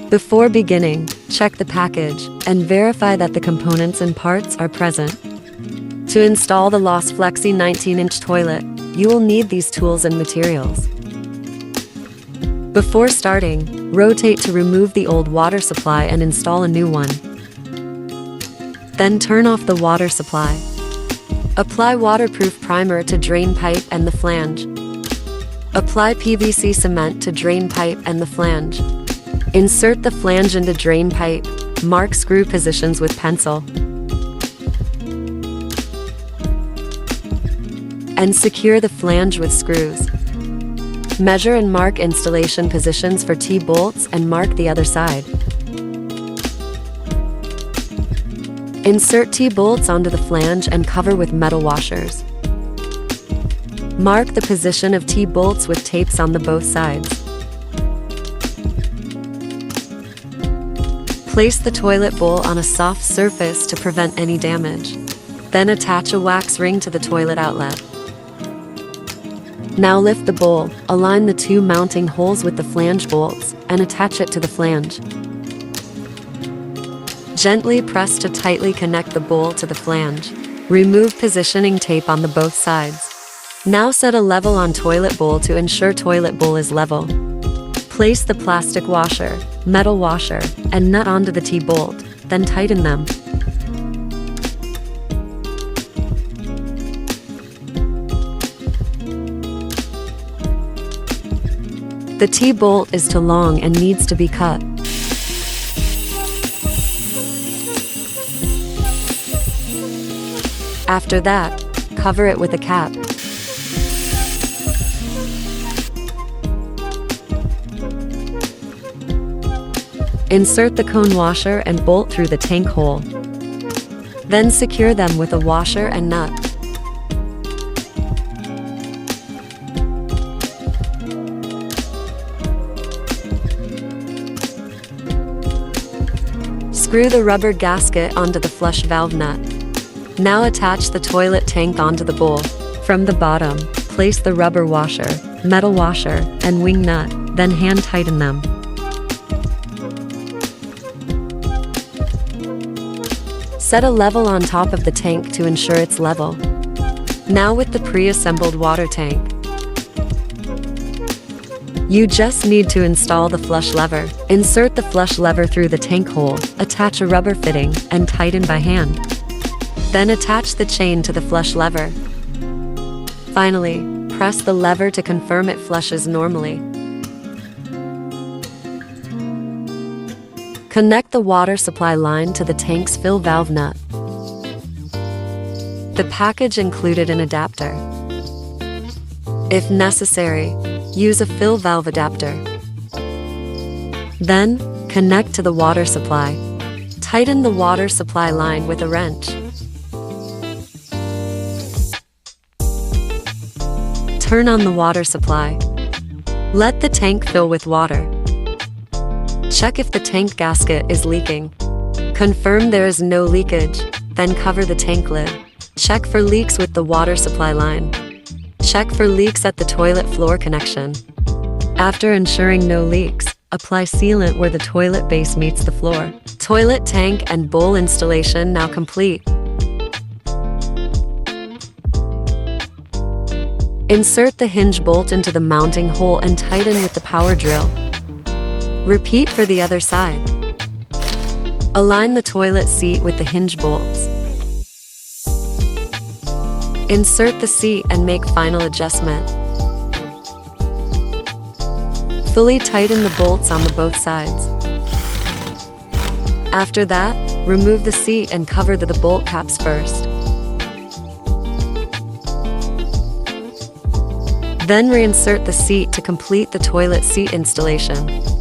Before beginning, check the package and verify that the components and parts are present. To install the Los Flexi 19-inch toilet, you will need these tools and materials. Before starting, rotate to remove the old water supply and install a new one. Then turn off the water supply. Apply waterproof primer to drain pipe and the flange. Apply PVC cement to drain pipe and the flange. Insert the flange into drain pipe. Mark screw positions with pencil. And secure the flange with screws. Measure and mark installation positions for T-bolts and mark the other side. Insert T-bolts onto the flange and cover with metal washers. Mark the position of T-bolts with tapes on both sides. Place the toilet bowl on a soft surface to prevent any damage. Then attach a wax ring to the toilet outlet. Now lift the bowl, align the two mounting holes with the flange bolts, and attach it to the flange. Gently press to tightly connect the bowl to the flange. Remove positioning tape on both sides. Now set a level on toilet bowl to ensure toilet bowl is level. Place the plastic washer, metal washer, and nut onto the T-bolt, then tighten them. The T-bolt is too long and needs to be cut. After that, cover it with a cap. Insert the cone washer and bolt through the tank hole. Then secure them with a washer and nut. Screw the rubber gasket onto the flush valve nut. Now attach the toilet tank onto the bowl. From the bottom, place the rubber washer, metal washer, and wing nut, then hand tighten them. Set a level on top of the tank to ensure it's level. Now with the pre-assembled water tank, you just need to install the flush lever. Insert the flush lever through the tank hole, attach a rubber fitting, and tighten by hand. Then attach the chain to the flush lever. Finally, press the lever to confirm it flushes normally. Connect the water supply line to the tank's fill valve nut. The package included an adapter. If necessary, use a fill valve adapter. Then, connect to the water supply. Tighten the water supply line with a wrench. Turn on the water supply. Let the tank fill with water. Check if the tank gasket is leaking. Confirm there is no leakage, then cover the tank lid. Check for leaks with the water supply line. Check for leaks at the toilet floor connection. After ensuring no leaks, apply sealant where the toilet base meets the floor. Toilet tank and bowl installation now complete. Insert the hinge bolt into the mounting hole and tighten with the power drill. Repeat for the other side. Align the toilet seat with the hinge bolts. Insert the seat and make final adjustment. Fully tighten the bolts on both sides. After that, remove the seat and cover the bolt caps first. Then reinsert the seat to complete the toilet seat installation.